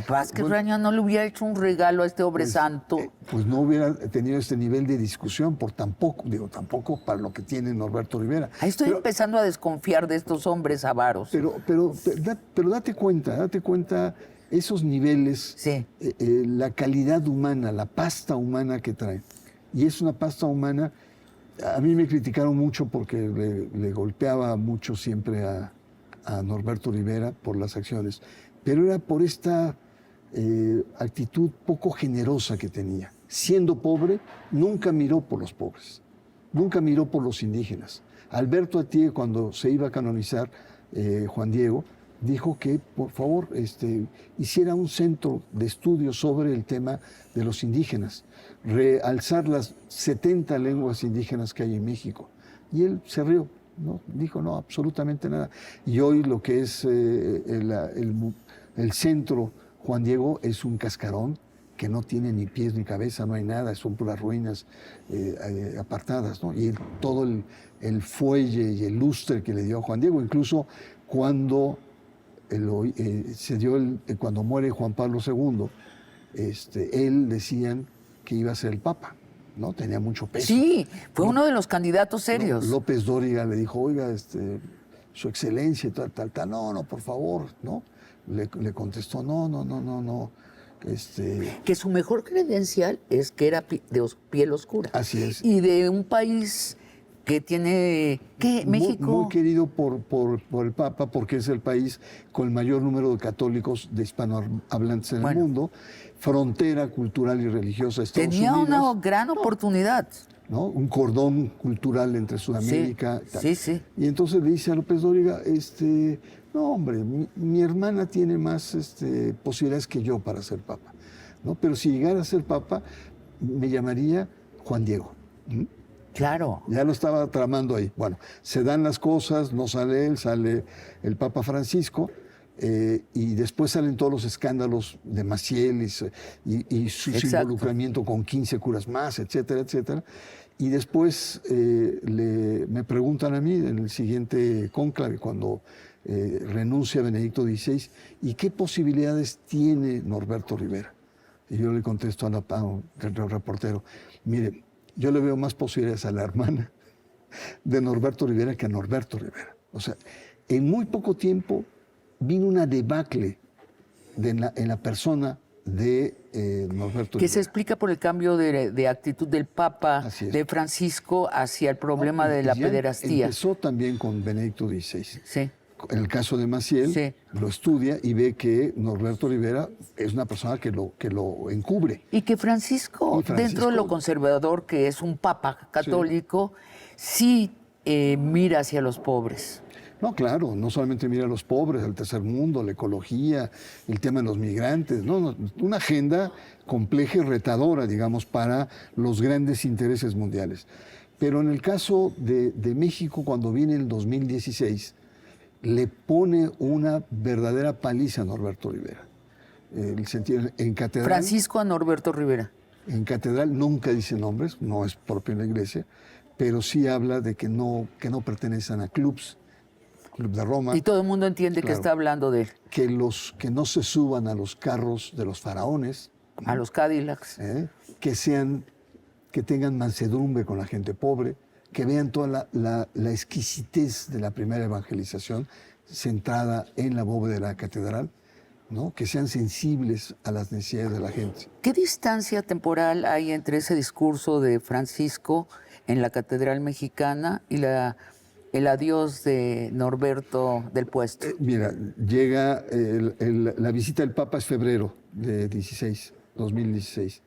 Vázquez Raña no le hubiera hecho un regalo a este hombre santo. Pues no hubiera tenido este nivel de discusión por tampoco para lo que tiene Norberto Rivera. Ahí estoy empezando a desconfiar de estos hombres avaros. Pero date cuenta esos niveles, sí. La calidad humana, la pasta humana que trae. Y es una pasta humana. A mí me criticaron mucho porque le golpeaba mucho siempre a Norberto Rivera por las acciones, pero era por esta actitud poco generosa que tenía. Siendo pobre, nunca miró por los pobres, nunca miró por los indígenas. Alberto Atié, cuando se iba a canonizar Juan Diego, dijo que, por favor, hiciera un centro de estudio sobre el tema de los indígenas, realzar las 70 lenguas indígenas que hay en México. Y él se rió, ¿no? Dijo, no, absolutamente nada. Y hoy lo que es el centro Juan Diego es un cascarón que no tiene ni pies ni cabeza, no hay nada, son puras ruinas apartadas, ¿no? Y todo el fuelle y el lustre que le dio a Juan Diego, incluso cuando cuando muere Juan Pablo II, él decían que iba a ser el Papa, ¿no? Tenía mucho peso. Sí, fue uno de los candidatos serios. López Dóriga le dijo, oiga, su excelencia, tal, no, por favor, ¿no? Le contestó, no. Que su mejor credencial es que era de piel oscura. Así es. Y de un país que tiene, ¿qué? México. Muy querido por el Papa, porque es el país con el mayor número de católicos de hispanohablantes en el mundo, frontera cultural y religiosa. Tenía una gran oportunidad. ¿No? Un cordón cultural entre Sudamérica. Sí. Y entonces le dice a López Dóriga, no, hombre, mi hermana tiene más posibilidades que yo para ser Papa, ¿no? Pero si llegara a ser Papa, me llamaría Juan Diego. Claro. Ya lo estaba tramando ahí. Bueno, se dan las cosas, no sale él, sale el Papa Francisco, y después salen todos los escándalos de Maciel y su involucramiento con 15 curas más, etcétera, etcétera. Y después me preguntan a mí en el siguiente cónclave, cuando renuncia Benedicto XVI, ¿y qué posibilidades tiene Norberto Rivera? Y yo le contesto al reportero, mire, yo le veo más posibilidades a la hermana de Norberto Rivera que a Norberto Rivera. O sea, en muy poco tiempo vino una debacle en la persona de Norberto Rivera. Que se explica por el cambio de actitud del Papa, de Francisco, hacia el problema de la pederastía. Empezó también con Benedicto XVI. Sí. En el caso de Maciel, lo estudia y ve que Norberto Rivera es una persona que lo encubre. Y que Francisco, dentro de lo conservador que es un papa católico, sí mira hacia los pobres. No, claro, no solamente mira a los pobres, al tercer mundo, la ecología, el tema de los migrantes, no, una agenda compleja y retadora, digamos, para los grandes intereses mundiales. Pero en el caso de México, cuando viene el 2016, le pone una verdadera paliza a Norberto Rivera. El sentido, en catedral, Francisco a Norberto Rivera. En catedral nunca dice nombres, no es propio en la iglesia, pero sí habla de que no pertenecen a clubs, Club de Roma. Y todo el mundo entiende que Claro. está hablando de él. Que no se suban a los carros de los faraones, A los Cadillacs. que tengan mansedumbre con la gente pobre, que vean toda la exquisitez de la primera evangelización centrada en la bóveda de la catedral, ¿no? Que sean sensibles a las necesidades de la gente. ¿Qué distancia temporal hay entre ese discurso de Francisco en la Catedral Mexicana y el adiós de Norberto del puesto? Mira, llega la visita del Papa es febrero de 2016.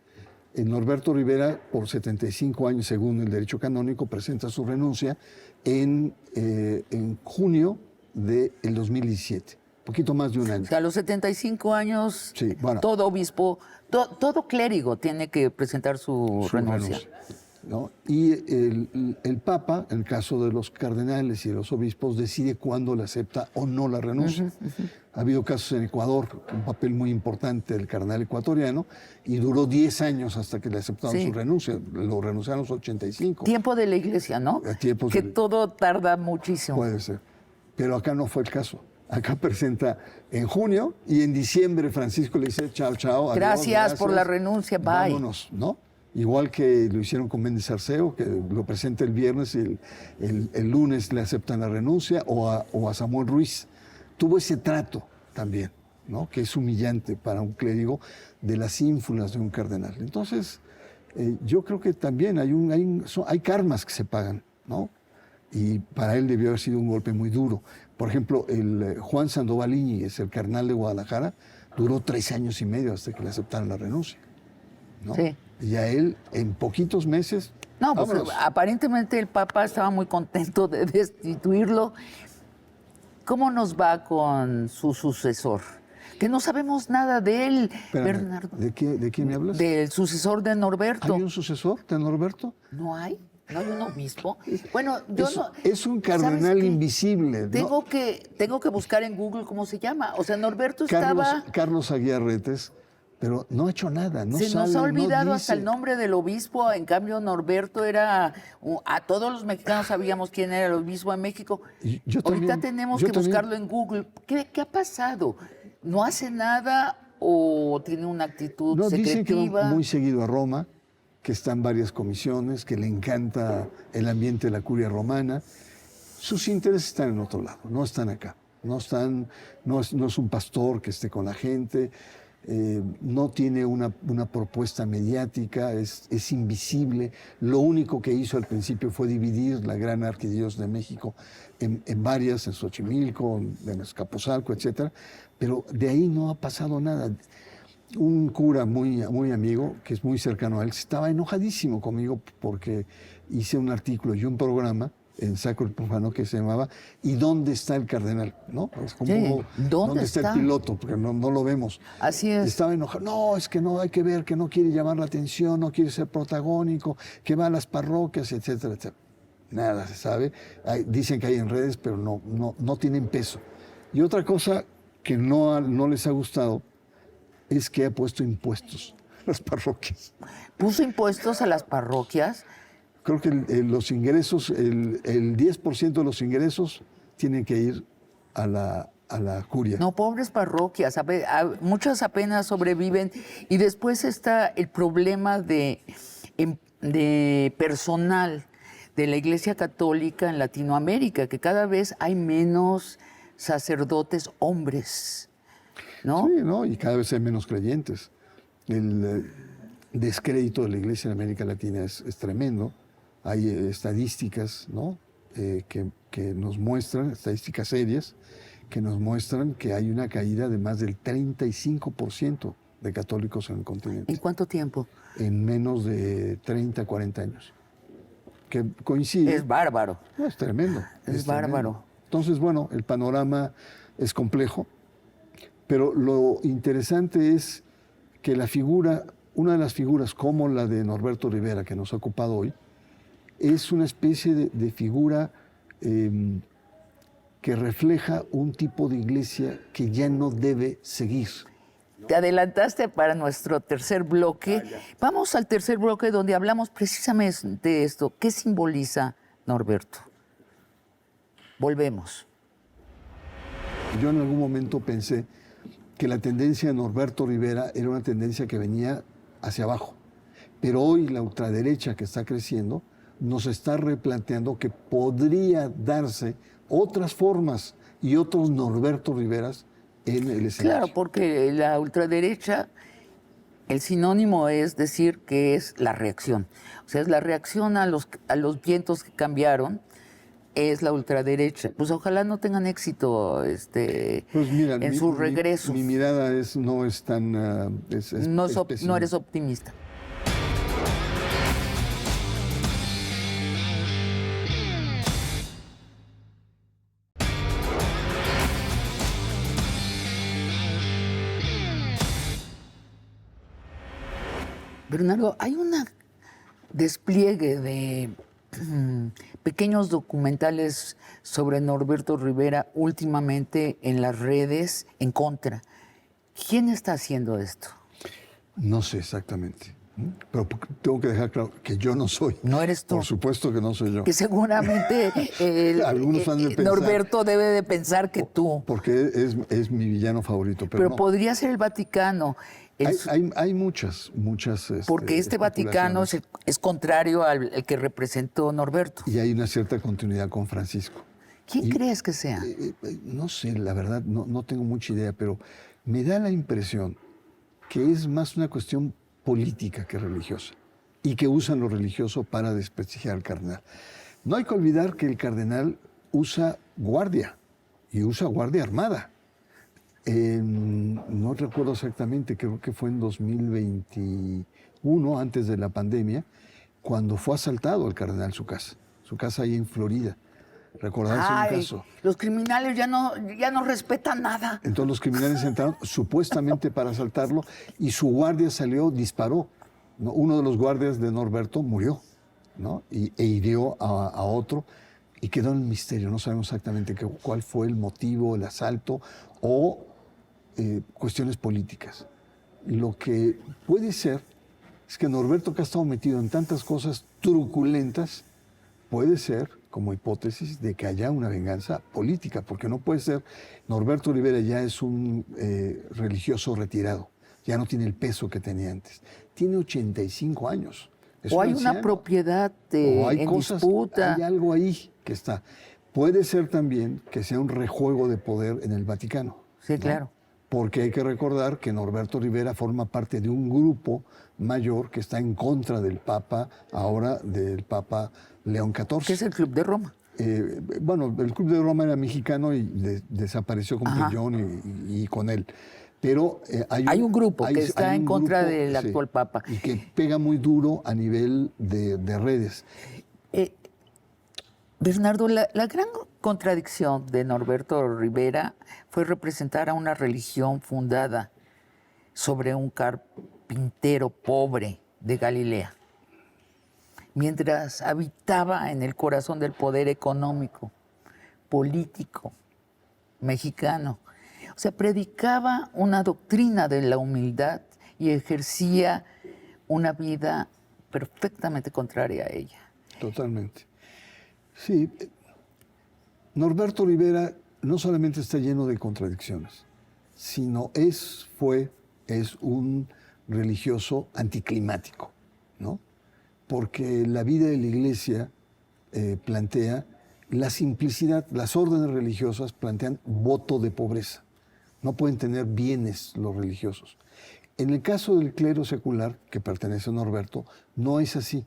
Norberto Rivera, por 75 años según el derecho canónico, presenta su renuncia en junio del 2017, poquito más de un año. O sea, a los 75 años, Sí, bueno. todo obispo, todo clérigo tiene que presentar su renuncia. ¿No? Y el Papa, en el caso de los cardenales y de los obispos, decide cuándo le acepta o no la renuncia. Ha habido casos en Ecuador, un papel muy importante del cardenal ecuatoriano, y duró 10 años hasta que le aceptaron su renuncia. Lo renunciaron a los 85. Tiempo de la iglesia, ¿no? Que todo tarda muchísimo. Puede ser. Pero acá no fue el caso. Acá presenta en junio y en diciembre Francisco le dice chao, chao. Adiós, gracias por la renuncia, bye. Vámonos, ¿no? Igual que lo hicieron con Méndez Arceo, que lo presenta el viernes y el lunes le aceptan la renuncia, o a Samuel Ruiz. Tuvo ese trato también, ¿no? Que es humillante para un clérigo de las ínfulas de un cardenal. Entonces, yo creo que también hay karmas que se pagan, ¿no? Y para él debió haber sido un golpe muy duro. Por ejemplo, el Juan Sandoval Íñiguez, el cardenal de Guadalajara, duró 3 años y medio hasta que le aceptaran la renuncia, ¿no? Sí. Y a él, en poquitos meses... No, pues aparentemente el Papa estaba muy contento de destituirlo. ¿Cómo nos va con su sucesor? Que no sabemos nada de él, Espérame, Bernardo. ¿De quién me hablas? Del sucesor de Norberto. ¿Hay un sucesor de Norberto? ¿No hay? ¿No hay un obispo? Bueno, yo no... Es un cardenal ¿sabes qué? invisible, ¿no? Tengo que buscar en Google cómo se llama. O sea, Norberto estaba... Carlos Aguiar Retes, pero no ha hecho nada, no Se sale, nos ha olvidado no hasta dice. el nombre del obispo. En cambio, Norberto era... A todos los mexicanos sabíamos quién era el obispo de México. Yo Ahorita también, tenemos yo que también. buscarlo en Google. ¿Qué ha pasado? ¿No hace nada o tiene una actitud No, dicen que secretiva? va muy seguido a Roma, que está en varias comisiones, que le encanta el ambiente de la curia romana. Sus intereses están en otro lado, no están acá. No es un pastor que esté con la gente, no tiene una propuesta mediática, es invisible. Lo único que hizo al principio fue dividir la gran arquidiócesis de México en varias, en Xochimilco, en Azcapotzalco, etc. Pero de ahí no ha pasado nada. Un cura muy amigo, que es muy cercano a él, estaba enojadísimo conmigo porque hice un artículo y un programa en Sacro y Profano que se llamaba ¿Y dónde está el cardenal? ¿No? Es como, Sí, ¿dónde está está? el piloto? Porque no lo vemos. Así es. Estaba enojado. No, es que no hay que ver, que no quiere llamar la atención, no quiere ser protagónico, que va a las parroquias, etcétera, etcétera. Nada se sabe. Dicen que hay en redes, pero no tienen peso. Y otra cosa que no les ha gustado es que ha puesto impuestos a las parroquias. ¿Puso impuestos a las parroquias? Creo que los ingresos, el 10% de los ingresos tienen que ir a la curia. No, pobres parroquias, muchas apenas sobreviven. Y después está el problema de personal de la Iglesia Católica en Latinoamérica, que cada vez hay menos sacerdotes hombres, ¿no? Sí, ¿no? Y cada vez hay menos creyentes. El descrédito de la Iglesia en América Latina es tremendo. Hay estadísticas, ¿no? Que nos muestran, estadísticas serias, que nos muestran que hay una caída de más del 35% de católicos en el continente. ¿En cuánto tiempo? En menos de 30, 40 años. Que coincide. Es bárbaro. No, es tremendo. Es bárbaro. Tremendo. Entonces, bueno, el panorama es complejo, pero lo interesante es que una de las figuras como la de Norberto Rivera, que nos ha ocupado hoy, es una especie de figura que refleja un tipo de iglesia que ya no debe seguir. Te adelantaste para nuestro tercer bloque. Vamos al tercer bloque donde hablamos precisamente de esto. ¿Qué simboliza Norberto? Volvemos. Yo en algún momento pensé que la tendencia de Norberto Rivera era una tendencia que venía hacia abajo. Pero hoy la ultraderecha que está creciendo nos está replanteando que podría darse otras formas y otros Norberto Riveras en el escenario. Claro, porque la ultraderecha, el sinónimo es decir que es la reacción. O sea, es la reacción a los vientos que cambiaron, es la ultraderecha. Pues ojalá no tengan éxito pues mira, en su regreso. Mi mirada no es tan... no eres optimista. Bernardo, hay un despliegue de pequeños documentales sobre Norberto Rivera últimamente en las redes en contra. ¿Quién está haciendo esto? No sé exactamente, pero tengo que dejar claro que yo no soy. No eres tú. Por supuesto que no soy yo. Que seguramente Algunos han de pensar, Norberto debe de pensar que tú. Porque es mi villano favorito. Pero no. podría ser el Vaticano. Hay muchas. Porque este Vaticano es contrario al que representó Norberto. Y hay una cierta continuidad con Francisco. ¿Quién crees que sea? No sé, la verdad, no tengo mucha idea, pero me da la impresión que es más una cuestión política que religiosa y que usan lo religioso para desprestigiar al cardenal. No hay que olvidar que el cardenal usa guardia y usa guardia armada. No recuerdo exactamente, creo que fue en 2021, antes de la pandemia, cuando fue asaltado el cardenal su casa ahí en Florida. ¿Recordarse un caso? Los criminales ya no respetan nada. Entonces los criminales entraron supuestamente para asaltarlo y su guardia salió, disparó, ¿no? Uno de los guardias de Norberto murió, ¿no? E hirió a otro y quedó en el misterio. No sabemos exactamente cuál fue el motivo, el asalto o cuestiones políticas. Lo que puede ser es que Norberto, que ha estado metido en tantas cosas truculentas, puede ser, como hipótesis, de que haya una venganza política, porque no puede ser. Norberto Rivera ya es un religioso retirado, ya no tiene el peso que tenía antes. Tiene 85 años. O hay una propiedad en disputa. Hay algo ahí que está. Puede ser también que sea un rejuego de poder en el Vaticano. Sí, ¿no? claro. Porque hay que recordar que Norberto Rivera forma parte de un grupo mayor que está en contra del Papa, ahora del Papa León XIV. ¿Qué es el Club de Roma? Bueno, el Club de Roma era mexicano y desapareció con Pellón y con él. Pero hay un grupo que está en contra del actual Papa. Y que pega muy duro a nivel de redes. Bernardo, la gran contradicción de Norberto Rivera fue representar a una religión fundada sobre un carpintero pobre de Galilea, mientras habitaba en el corazón del poder económico, político, mexicano. O sea, predicaba una doctrina de la humildad y ejercía una vida perfectamente contraria a ella. Totalmente. Sí, Norberto Rivera no solamente está lleno de contradicciones, sino es un religioso anticlimático, ¿no? Porque la vida de la Iglesia plantea la simplicidad, las órdenes religiosas plantean voto de pobreza. No pueden tener bienes los religiosos. En el caso del clero secular, que pertenece a Norberto, no es así,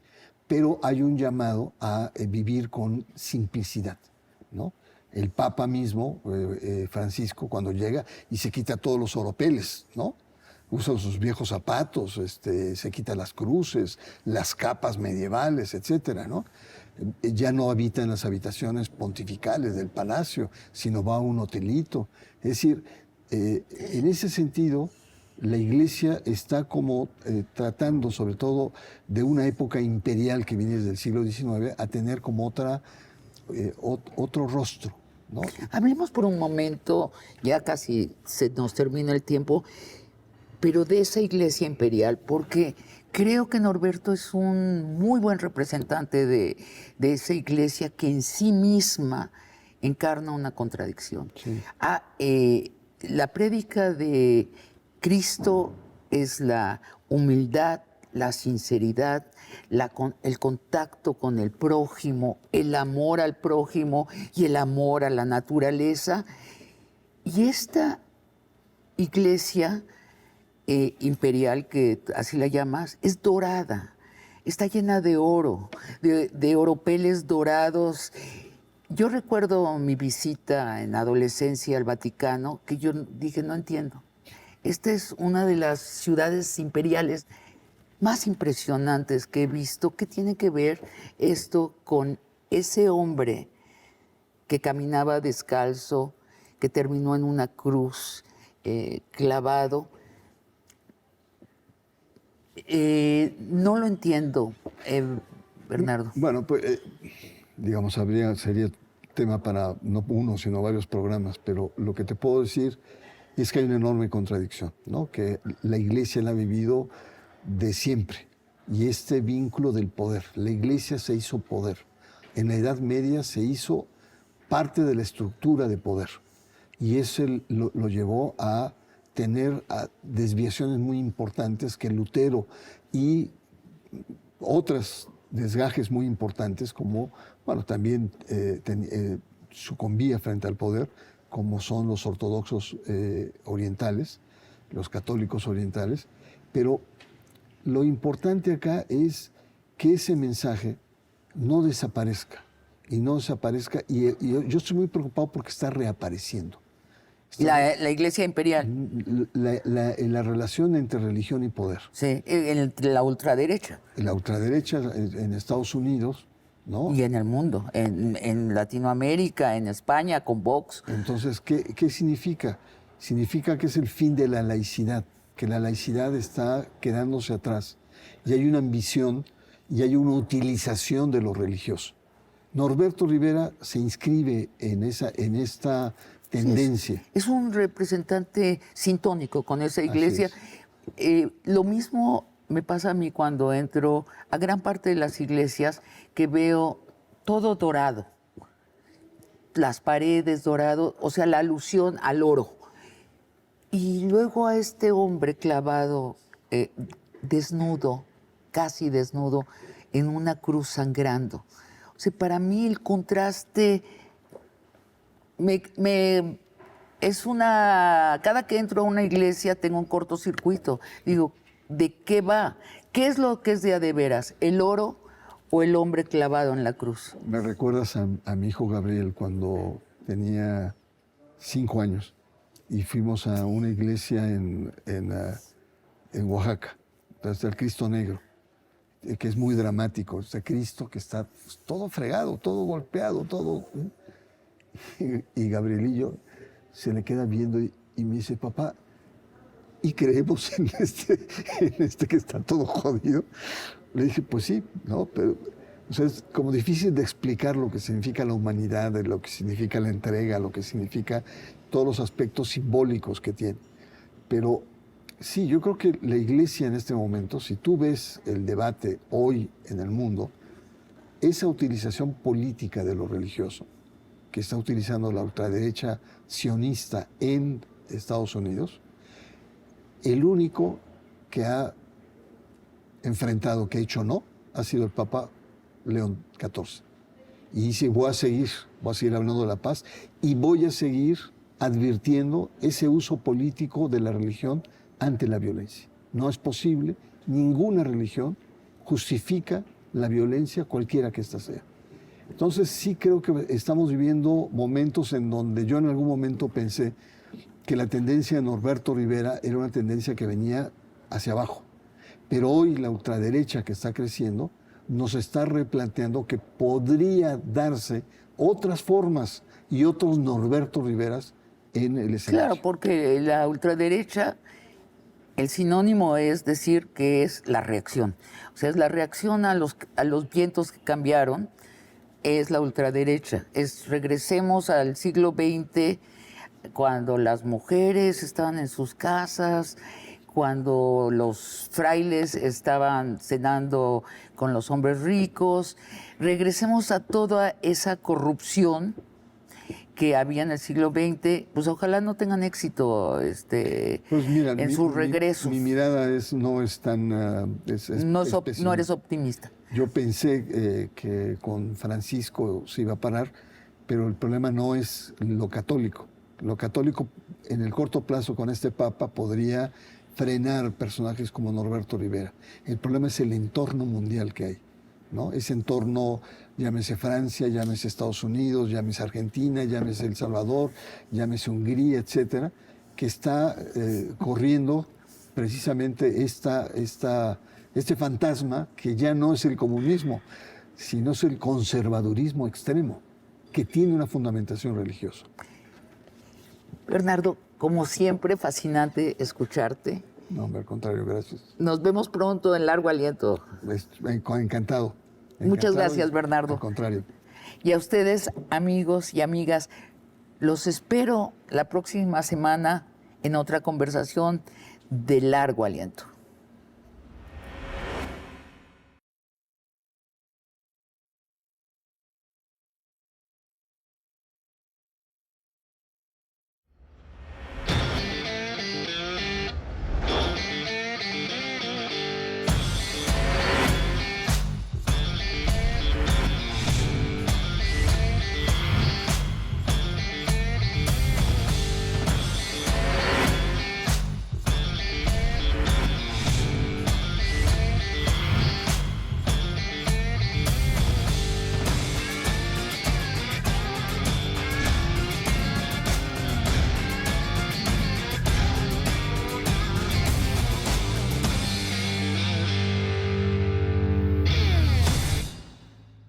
pero hay un llamado a vivir con simplicidad, ¿no? El Papa mismo, Francisco, cuando llega y se quita todos los oropeles, ¿no? Usa sus viejos zapatos, se quita las cruces, las capas medievales, etcétera, ¿no? Ya no habita en las habitaciones pontificales del palacio, sino va a un hotelito. Es decir, en ese sentido, la Iglesia está como tratando, sobre todo de una época imperial que viene desde el siglo XIX, a tener como otro rostro, ¿no? Hablemos por un momento, ya casi se nos termina el tiempo, pero de esa Iglesia imperial, porque creo que Norberto es un muy buen representante de esa Iglesia que en sí misma encarna una contradicción. Sí. La prédica de Cristo es la humildad, la sinceridad, el contacto con el prójimo, el amor al prójimo y el amor a la naturaleza. Y esta Iglesia imperial, que así la llamas, es dorada, está llena de oro, de oropeles dorados. Yo recuerdo mi visita en adolescencia al Vaticano, que yo dije, no entiendo. Esta es una de las ciudades imperiales más impresionantes que he visto. ¿Qué tiene que ver esto con ese hombre que caminaba descalzo, que terminó en una cruz, clavado? No lo entiendo, Bernardo. Bueno, pues, digamos, sería tema para no uno, sino varios programas, pero lo que te puedo decir es que hay una enorme contradicción, ¿no? Que la Iglesia la ha vivido de siempre, y este vínculo del poder. La Iglesia se hizo poder. En la Edad Media se hizo parte de la estructura de poder, y eso lo llevó a tener desviaciones muy importantes que Lutero y otras desgajes muy importantes, como, bueno, también sucumbía frente al poder, como son los ortodoxos orientales, los católicos orientales. Pero lo importante acá es que ese mensaje no desaparezca, y yo estoy muy preocupado porque está reapareciendo. La Iglesia imperial. La relación entre religión y poder. Sí, entre la ultraderecha. La ultraderecha en Estados Unidos, ¿no? Y en el mundo, en Latinoamérica, en España, con Vox. Entonces, ¿qué significa? Significa que es el fin de la laicidad, que la laicidad está quedándose atrás, y hay una ambición y hay una utilización de lo religioso. Norberto Rivera se inscribe en esta tendencia. Sí, es un representante sintónico con esa iglesia. Lo mismo me pasa a mí cuando entro a gran parte de las iglesias, que veo todo dorado, las paredes dorado, o sea, la alusión al oro. Y luego a este hombre clavado, desnudo, casi desnudo, en una cruz sangrando. O sea, para mí el contraste es cada que entro a una iglesia tengo un cortocircuito. Digo, ¿de qué va? ¿Qué es lo que es de veras? ¿El oro o el hombre clavado en la cruz? Me recuerdas a mi hijo Gabriel cuando tenía 5 años y fuimos a una iglesia en Oaxaca, está el Cristo Negro, que es muy dramático. Este Cristo que está todo fregado, todo golpeado, todo. Y Gabrielillo se le queda viendo y me dice, papá, ¿y creemos en este que está todo jodido? Le dije, pues sí, ¿no? Pero, o sea, es como difícil de explicar lo que significa la humanidad, lo que significa la entrega, lo que significa todos los aspectos simbólicos que tiene. Pero sí, yo creo que la iglesia en este momento, si tú ves el debate hoy en el mundo, esa utilización política de lo religioso que está utilizando la ultraderecha sionista en Estados Unidos, el único que ha enfrentado, que ha dicho no, ha sido el Papa León XIV. Y dice, voy a seguir hablando de la paz y voy a seguir advirtiendo ese uso político de la religión ante la violencia. No es posible, ninguna religión justifica la violencia, cualquiera que ésta sea. Entonces sí creo que estamos viviendo momentos en donde yo en algún momento pensé que la tendencia de Norberto Rivera era una tendencia que venía hacia abajo. Pero hoy la ultraderecha que está creciendo nos está replanteando que podría darse otras formas y otros Norberto Riveras en el escenario. Claro, porque la ultraderecha El sinónimo es decir que es la reacción. O sea, es la reacción a los vientos que cambiaron, es la ultraderecha. Regresemos al siglo XX, cuando las mujeres estaban en sus casas, cuando los frailes estaban cenando con los hombres ricos. Regresemos a toda esa corrupción que había en el siglo XX, pues ojalá no tengan éxito pues mira, en sus regresos. Mi mirada no es tan... no eres optimista. Yo pensé que con Francisco se iba a parar, pero el problema no es lo católico. Lo católico en el corto plazo con este Papa podría frenar personajes como Norberto Rivera. El problema es el entorno mundial que hay, ¿no? Ese entorno, llámese Francia, llámese Estados Unidos, llámese Argentina, llámese El Salvador, llámese Hungría, etcétera, que está corriendo precisamente este fantasma que ya no es el comunismo, sino es el conservadurismo extremo, que tiene una fundamentación religiosa. Bernardo, como siempre, fascinante escucharte. No, al contrario, gracias. Nos vemos pronto en Largo Aliento. Encantado. Muchas gracias, Bernardo. Al contrario. Y a ustedes, amigos y amigas, los espero la próxima semana en otra conversación de Largo Aliento.